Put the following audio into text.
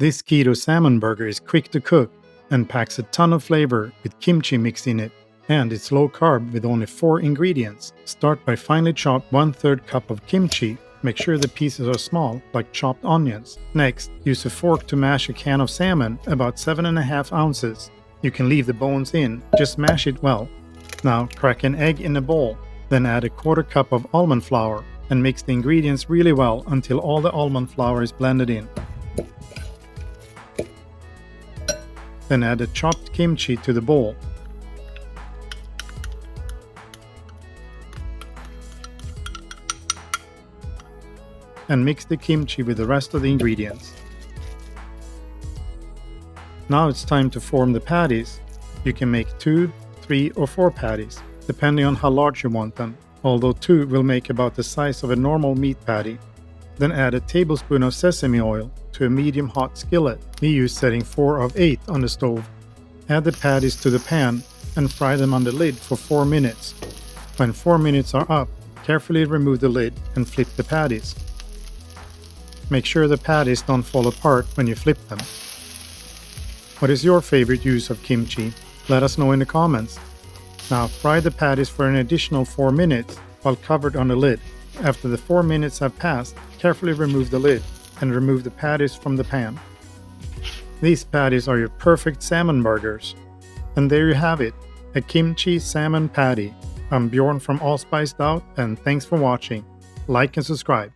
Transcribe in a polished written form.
This keto salmon burger is quick to cook and packs a ton of flavor with kimchi mixed in it, and it's low carb with only 4 ingredients. Start by finely chopped 1/3 cup of kimchi. Make sure the pieces are small, like chopped onions. Next, use a fork to mash a can of salmon, about 7.5 ounces. You can leave the bones in, just mash it well. Now crack an egg in a bowl, then add a 1/4 cup of almond flour and mix the ingredients really well until all the almond flour is blended in. Then add the chopped kimchi to the bowl. And mix the kimchi with the rest of the ingredients. Now it's time to form the patties. You can make 2, 3 or 4 patties, depending on how large you want them, although 2 will make about the size of a normal meat patty. Then add a tablespoon of sesame oil to a medium hot skillet. We use setting 4 of 8 on the stove. Add the patties to the pan and fry them on the lid for 4 minutes. When 4 minutes are up, carefully remove the lid and flip the patties. Make sure the patties don't fall apart when you flip them. What is your favorite use of kimchi? Let us know in the comments. Now fry the patties for an additional 4 minutes while covered on the lid. After the 4 minutes have passed, carefully remove the lid and remove the patties from the pan. These patties are your perfect salmon burgers. And there you have it, a kimchi salmon patty. I'm Bjorn from All Spiced Out, and thanks for watching. Like and subscribe.